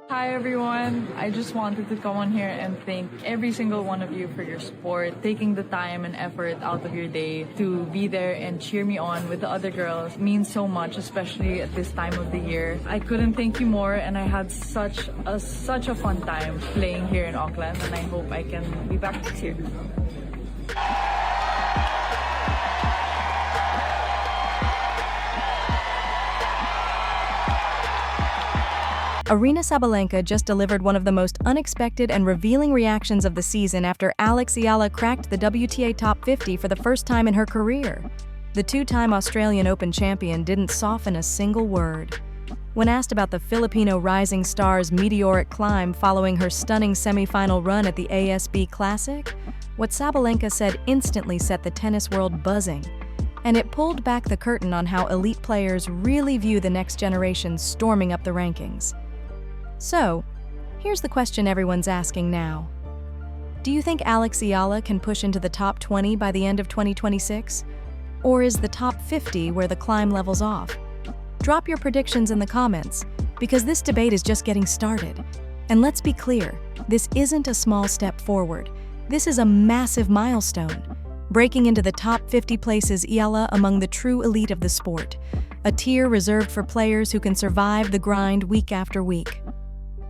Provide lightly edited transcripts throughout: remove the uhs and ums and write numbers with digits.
Hi everyone! I just wanted to come on here and thank every single one of you for your support, taking the time and effort out of your day to be there and cheer me on with the other girls. It means so much, especially at this time of the year. I couldn't thank you more, and I had such a fun time playing here in Auckland, and I hope I can be back next year. Aryna Sabalenka just delivered one of the most unexpected and revealing reactions of the season after Alex Eala cracked the WTA top 50 for the first time in her career. The two-time Australian Open champion didn't soften a single word. When asked about the Filipino rising star's meteoric climb following her stunning semi-final run at the ASB Classic, what Sabalenka said instantly set the tennis world buzzing. And it pulled back the curtain on how elite players really view the next generation storming up the rankings. So, here's the question everyone's asking now. Do you think Alex Eala can push into the top 20 by the end of 2026? Or is the top 50 where the climb levels off? Drop your predictions in the comments, because this debate is just getting started. And let's be clear, this isn't a small step forward. This is a massive milestone. Breaking into the top 50 places Eala among the true elite of the sport, a tier reserved for players who can survive the grind week after week.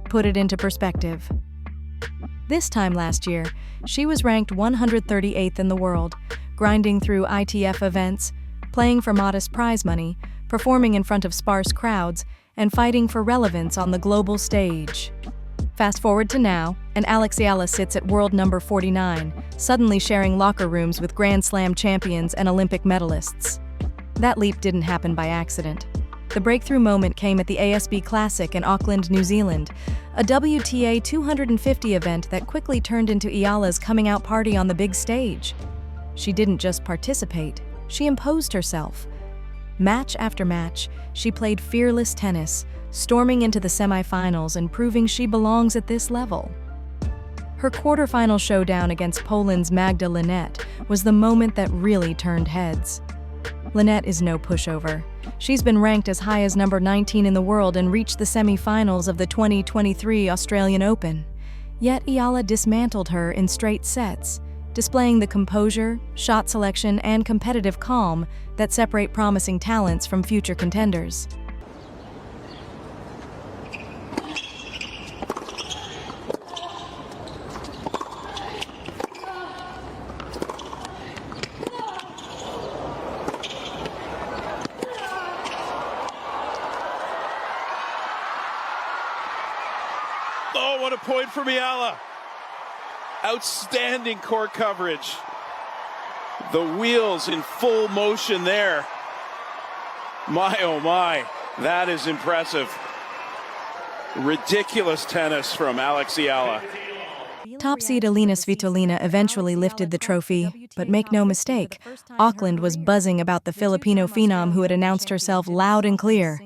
Put it into perspective. This time last year, she was ranked 138th in the world, grinding through ITF events, playing for modest prize money, performing in front of sparse crowds, and fighting for relevance on the global stage. Fast forward to now, and Alex Eala sits at world number 49, suddenly sharing locker rooms with Grand Slam champions and Olympic medalists. That leap didn't happen by accident. The breakthrough moment came at the ASB Classic in Auckland, New Zealand, a WTA 250 event that quickly turned into Eala's coming-out party on the big stage. She didn't just participate, she imposed herself. Match after match, she played fearless tennis, storming into the semifinals and proving she belongs at this level. Her quarterfinal showdown against Poland's Magda Linette was the moment that really turned heads. Linette is no pushover. She's been ranked as high as number 19 in the world and reached the semi-finals of the 2023 Australian Open. Yet Eala dismantled her in straight sets, displaying the composure, shot selection, and competitive calm that separate promising talents from future contenders. Oh, what a point from Eala. Outstanding court coverage. The wheels in full motion there. My, oh my, that is impressive. Ridiculous tennis from Alex Eala. Top seed Aryna Sabalenka eventually lifted the trophy, but make no mistake, Auckland was buzzing about the Filipino phenom who had announced herself loud and clear.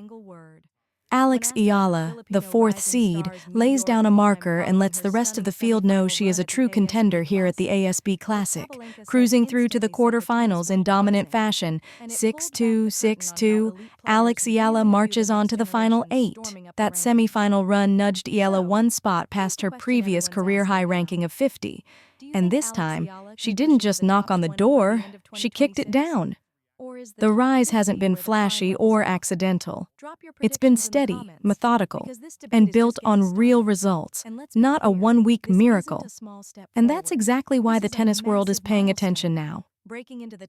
Alex Eala, the fourth seed, lays down a marker and lets the rest of the field know she is a true contender here at the ASB Classic, cruising through to the quarterfinals in dominant fashion. 6-2, 6-2, Alex Eala marches on to the final 8. That semi-final run nudged Eala one spot past her previous career-high ranking of 50. And this time, she didn't just knock on the door, she kicked it down. The rise hasn't been flashy or accidental. It's been steady, methodical, and built on real results, not a one-week miracle. And that's exactly why the tennis world is paying attention now.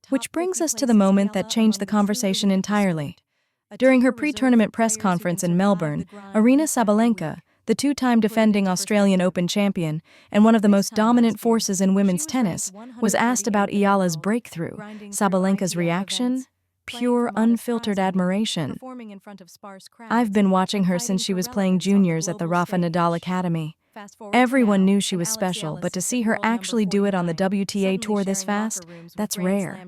Which brings us to the moment that changed the conversation entirely. During her pre-tournament press conference in Melbourne, Aryna Sabalenka, the two-time defending Australian Open champion and one of the most dominant forces in women's tennis, was asked about Eala's breakthrough. Sabalenka's reaction? Pure, unfiltered admiration. I've been watching her since she was playing juniors at the Rafa Nadal Academy. Everyone knew she was special, but to see her actually do it on the WTA Tour this fast, that's rare.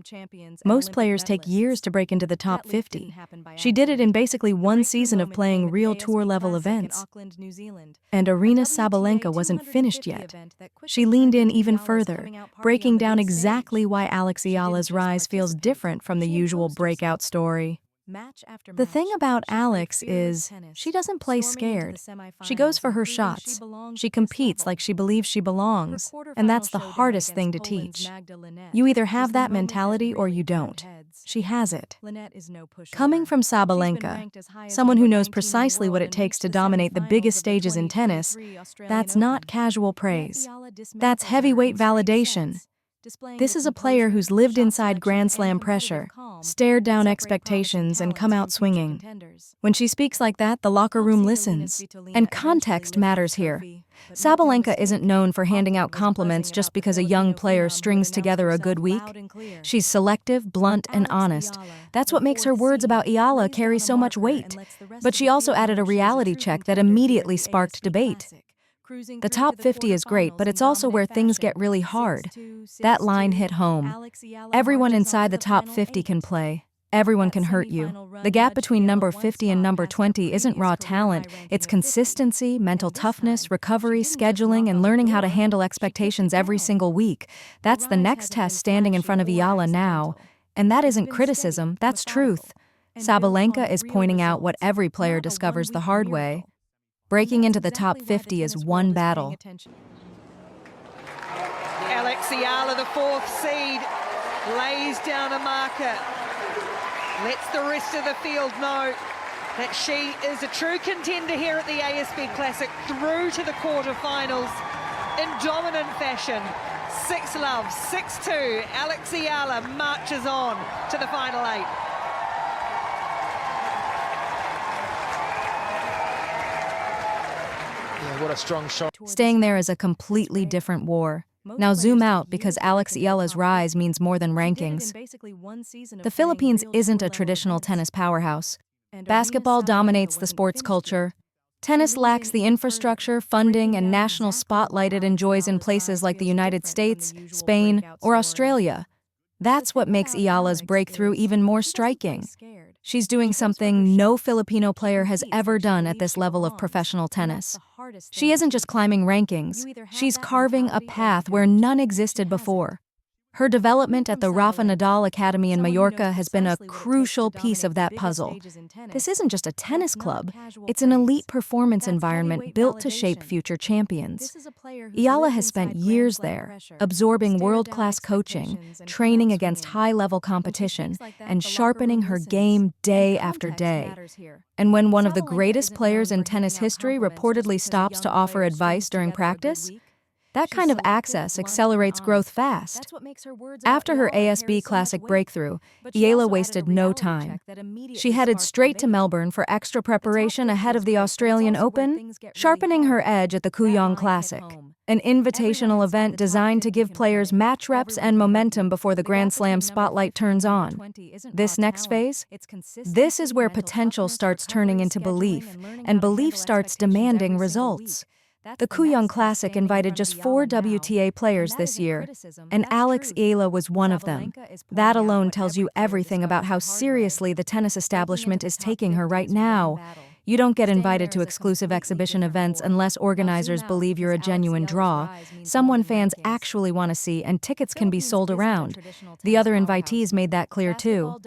Most players take years to break into the top 50. She did it in basically one season of playing real tour-level events. And Aryna Sabalenka wasn't finished yet. She leaned in even further, breaking down exactly why Alex Eala's rise feels different from the usual breakout story. The thing about Alex is she doesn't play scared. She goes for her shots. She competes like she believes she belongs, and that's the hardest thing to teach. You either have that mentality or you don't. She has it. Coming from Sabalenka, someone who knows precisely what it takes to dominate the biggest stages in tennis, that's not casual praise. That's heavyweight validation. This is a player who's lived inside Grand Slam pressure, stared down expectations, and come out swinging. When she speaks like that, the locker room listens. And context matters here. Sabalenka isn't known for handing out compliments just because a young player strings together a good week. She's selective, blunt, and honest. That's what makes her words about Eala carry so much weight. But she also added a reality check that immediately sparked debate. The top 50 is great, but it's also where things get really hard. That line hit home. Everyone inside the top 50 can play. Everyone can hurt you. The gap between number 50 and number 20 isn't raw talent. It's consistency, mental toughness, recovery, scheduling, and learning how to handle expectations every single week. That's the next test standing in front of Eala now. And that isn't criticism, that's truth. Sabalenka is pointing out what every player discovers the hard way. Breaking into the top 50 is one battle. Alex Eala, the fourth seed, lays down a marker. Lets the rest of the field know that she is a true contender here at the ASB Classic, through to the quarterfinals in dominant fashion. 6-love, 6-2. Alex Eala marches on to the final 8. What a strong shot. Staying there is a completely different war. Now zoom out, because Alex Eala's rise means more than rankings. The Philippines isn't a traditional tennis powerhouse. Basketball dominates the sports culture. Tennis lacks the infrastructure, funding, and national spotlight it enjoys in places like the United States, Spain, or Australia. That's what makes Eala's breakthrough even more striking. She's doing something no Filipino player has ever done at this level of professional tennis. She isn't just climbing rankings, she's carving a path where none existed before. Her development at the Rafa Nadal Academy in Mallorca has been a crucial piece of that puzzle. This isn't just a tennis club, it's an elite performance environment built to shape future champions. Eala has spent years there, absorbing world-class coaching, training against high-level competition, and sharpening her game day after day. And when one of the greatest players in tennis history reportedly stops to offer advice during practice, that kind of access accelerates growth fast. After her ASB Classic breakthrough, Eala wasted no time. She headed straight to Melbourne for extra preparation ahead of the Australian Open, sharpening her edge at the Kooyong Classic, an invitational event designed to give players match reps and momentum before the Grand Slam spotlight turns on. This next phase? This is where potential starts turning into belief, and belief starts demanding results. The Kooyong Classic invited just 4 WTA players this year, and Alex Eala was one of them. That alone tells you everything about how seriously the tennis establishment is taking her right now. You don't get invited to exclusive exhibition events unless organizers believe you're a genuine draw, someone fans actually want to see, and tickets can be sold around. The other invitees made that clear too.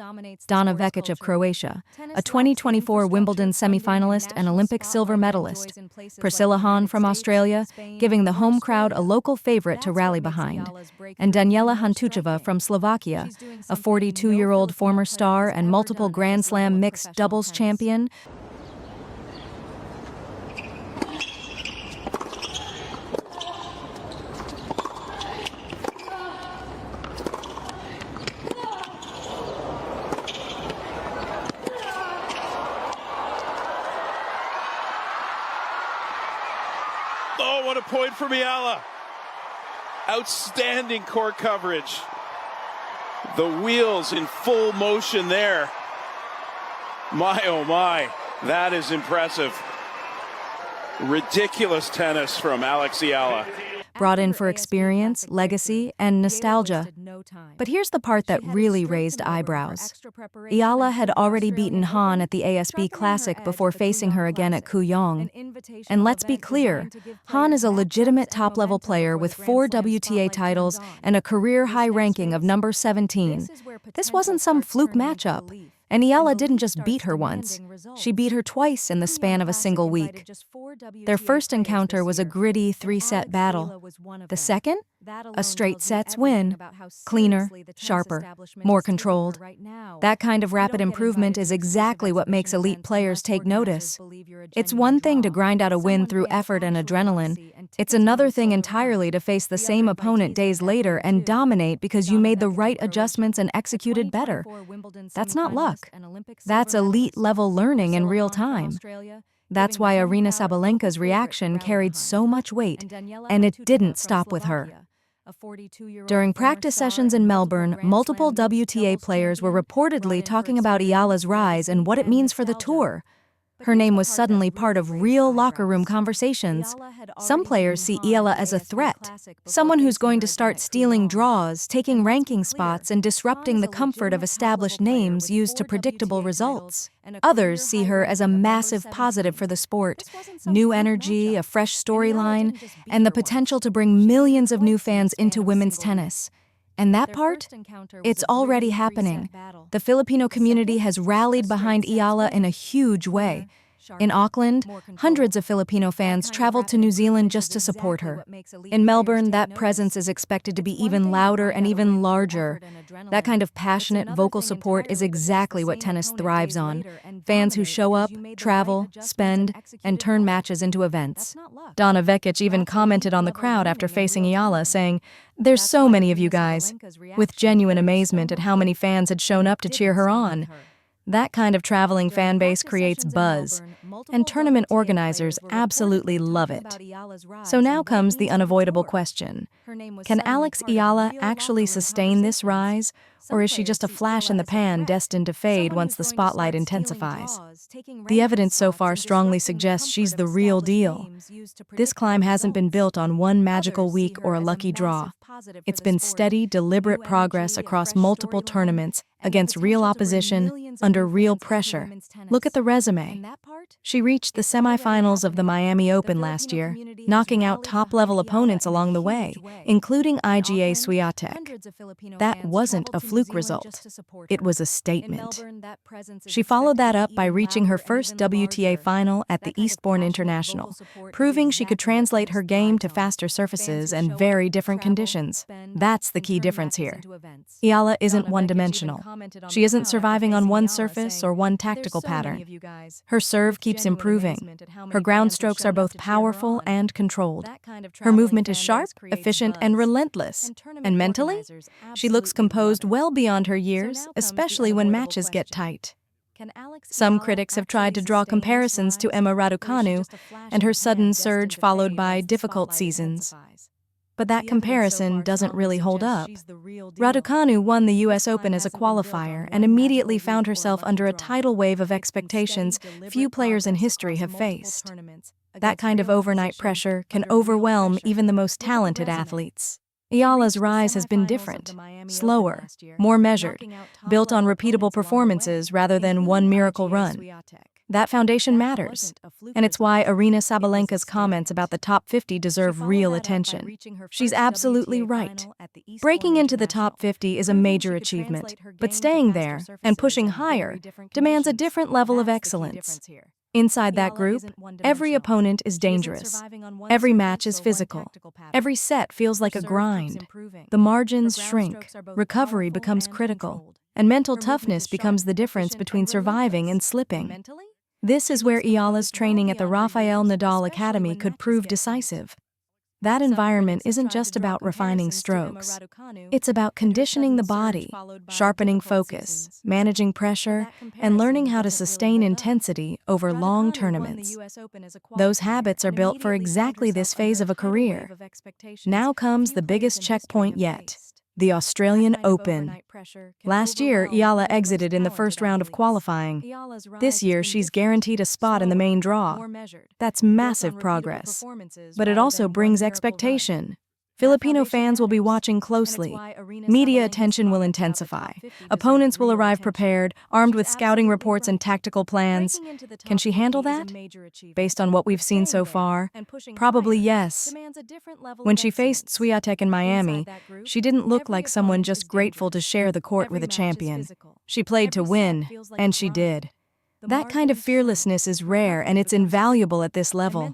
Dana Vekic of Croatia, a 2024 Wimbledon semifinalist and Olympic silver medalist. Priscilla Hahn from Australia, giving the home crowd a local favorite to rally behind. And Daniela Hantucheva from Slovakia, a 42-year-old former star and multiple Grand Slam mixed doubles champion. Oh, what a point from Eala. Outstanding court coverage. The wheels in full motion there. My, oh my, that is impressive. Ridiculous tennis from Alex Eala. Brought in for experience, legacy, and nostalgia. But here's the part that really raised eyebrows. Eala had already beaten Hahn at the ASB Classic before facing her again at Kooyong. And let's be clear, Hahn is a legitimate top-level player with 4 WTA titles and a career high ranking of number 17. This wasn't some fluke matchup. And Eala didn't just beat her once, she beat her twice in the span of a single week. Their first encounter was a gritty 3-set battle. The second? A straight sets win. Cleaner, sharper, more controlled. That kind of rapid improvement is exactly what makes elite players take notice. It's one thing to grind out a win through effort and adrenaline. It's another thing entirely to face the same opponent days later and dominate because you made the right adjustments and executed better. That's not luck. That's elite-level learning in real time. That's why Aryna Sabalenka's reaction carried so much weight, and it didn't stop with her. During practice sessions in Melbourne, multiple WTA players were reportedly talking about Eala's rise and what it means for the tour. Her name was suddenly part of real locker room conversations. Some players see Eala as a threat, someone who's going to start stealing draws, taking ranking spots, and disrupting the comfort of established names used to predictable results. Others see her as a massive positive for the sport, new energy, a fresh storyline, and the potential to bring millions of new fans into women's tennis. And that part? It's already happening. The Filipino community has rallied behind Eala in a huge way. In Auckland, hundreds of Filipino fans traveled to New Zealand just to support her. In Melbourne, that presence is expected to be even louder and even larger. That kind of passionate, vocal support is exactly what tennis thrives on. Fans who show up, travel, spend, and turn matches into events. Donna Vekic even commented on the crowd after facing Eala, saying, "There's so many of you guys," with genuine amazement at how many fans had shown up to cheer her on. That kind of traveling fan base creates buzz, and tournament organizers absolutely love it. So now comes the unavoidable question. Can Alex Eala actually sustain this rise, or is she just a flash in the pan destined to fade once the spotlight intensifies? The evidence so far strongly suggests she's the real deal. This climb hasn't been built on one magical week or a lucky draw. It's been steady, deliberate progress across multiple tournaments, against real opposition, under real pressure. Look at the resume. She reached the semifinals of the Miami Open last year, knocking out top-level opponents along the way, including Iga Swiatek. That wasn't a fluke result. It was a statement. She followed that up by reaching her first WTA final at the Eastbourne International, proving she could translate her game to faster surfaces and very different conditions. That's the key difference here. Eala isn't one-dimensional. She isn't surviving on one surface or one tactical pattern. Her serve keeps improving. Her ground strokes are both powerful and controlled. Her movement is sharp, efficient, and relentless. And mentally, she looks composed well beyond her years, especially when matches get tight. Some critics have tried to draw comparisons to Emma Raducanu and her sudden surge followed by difficult seasons. But that comparison doesn't really hold up. Raducanu won the US Open as a qualifier and immediately found herself under a tidal wave of expectations few players in history have faced. That kind of overnight pressure can overwhelm even the most talented athletes. Eala's rise has been different, slower, more measured, built on repeatable performances rather than one miracle run. That foundation matters, and it's why Aryna Sabalenka's comments about the top 50 deserve real attention. She's absolutely right. Breaking into the top 50 is a major achievement, but staying there and pushing higher demands a different level of excellence. Inside that group, every opponent is dangerous. Every match is physical. Every set feels like a grind. The margins shrink, recovery becomes critical, and mental toughness becomes the difference between surviving and slipping. This is where Eala's training at the Rafael Nadal Academy could prove decisive. That environment isn't just about refining strokes. It's about conditioning the body, sharpening focus, managing pressure, and learning how to sustain intensity over long tournaments. Those habits are built for exactly this phase of a career. Now comes the biggest checkpoint yet. The Australian Open. Last year, Eala exited in the first round of qualifying. This year, she's guaranteed a spot in the main draw. That's massive progress. But it also brings expectation. Filipino fans will be watching closely. Media attention will intensify. Opponents will arrive prepared, armed with scouting reports and tactical plans. Can she handle that? Based on what we've seen so far, probably yes. When she faced Swiatek in Miami, she didn't look like someone just grateful to share the court with a champion. She played to win, and she did. That kind of fearlessness is rare and it's invaluable at this level.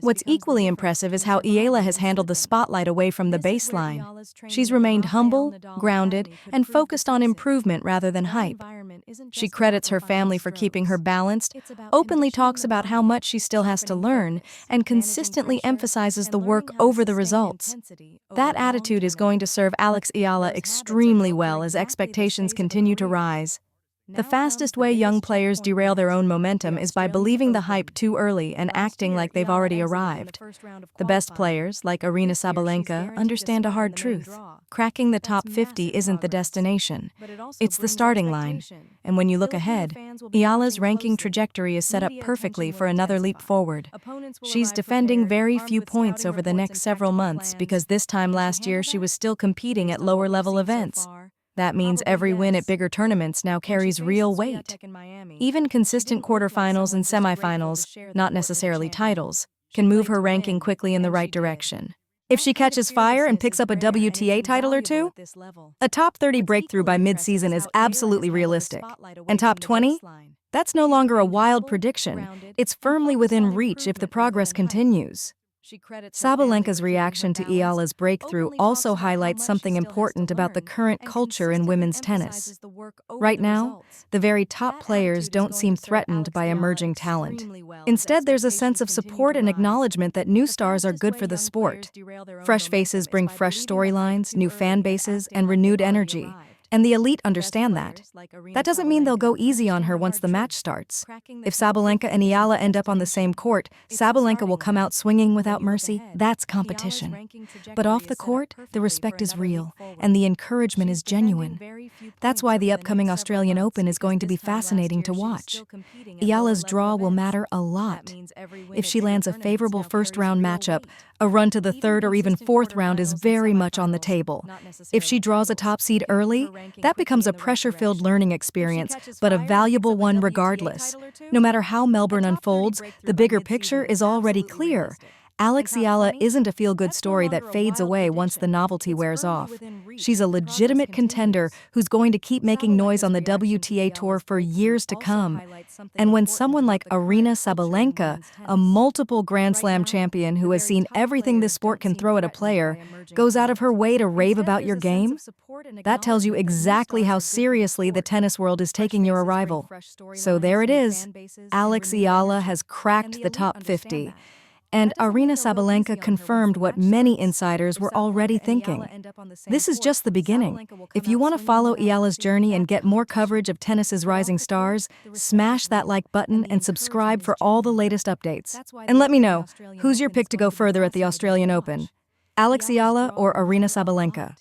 What's equally impressive is how Eala has handled the spotlight away from the baseline. She's remained humble, grounded, and focused on improvement rather than hype. She credits her family for keeping her balanced, openly talks about how much she still has to learn, and consistently emphasizes the work over the results. That attitude is going to serve Alex Eala extremely well as expectations continue to rise. The fastest way young players derail their own momentum is by believing the hype too early and acting like they've already arrived. The best players, like Aryna Sabalenka, understand a hard truth. Cracking the top 50 isn't the destination. It's the starting line. And when you look ahead, Eala's ranking trajectory is set up perfectly for another leap forward. She's defending very few points over the next several months because this time last year she was still competing at lower-level events. That means every win at bigger tournaments now carries real weight. Even consistent quarterfinals and semifinals, not necessarily titles, can move her ranking quickly in the right direction. If she catches fire and picks up a WTA title or two, a top 30 breakthrough by mid-season is absolutely realistic. And top 20? That's no longer a wild prediction. It's firmly within reach if the progress continues. Sabalenka's reaction to Eala's breakthrough also highlights something important about the current culture in women's tennis. Right now, the very top players don't seem threatened by emerging talent. Instead, there's a sense of support and acknowledgement that new stars are good for the sport. Fresh faces bring fresh storylines, new fan bases, and renewed energy. And the elite understand that. That doesn't mean they'll go easy on her once the match starts. If Sabalenka and Eala end up on the same court, Sabalenka will come out swinging without mercy. That's competition. But off the court, the respect is real, and the encouragement is genuine. That's why the upcoming Australian Open is going to be fascinating to watch. Eala's draw will matter a lot. If she lands a favorable first-round matchup, a run to the third or even fourth round is very much on the table. If she draws a top seed early, that becomes a pressure-filled learning experience, but a valuable one regardless. No matter how Melbourne unfolds, the bigger picture is already clear. Alex Eala isn't a feel-good story that fades away once the novelty wears off. She's a legitimate contender who's going to keep making noise on the WTA Tour for years to come. And when someone like Aryna Sabalenka, a multiple Grand Slam champion who has seen everything this sport can throw at a player, goes out of her way to rave about your game, that tells you exactly how seriously the tennis world is taking your arrival. So there it is. Alex Eala has cracked the top 50. And Aryna Sabalenka confirmed what many insiders were already thinking. This is just the beginning. If you want to follow Eala's journey and get more coverage of tennis's rising stars, smash that like button and subscribe for all the latest updates. And let me know, who's your pick to go further at the Australian Open? Alex Eala or Aryna Sabalenka?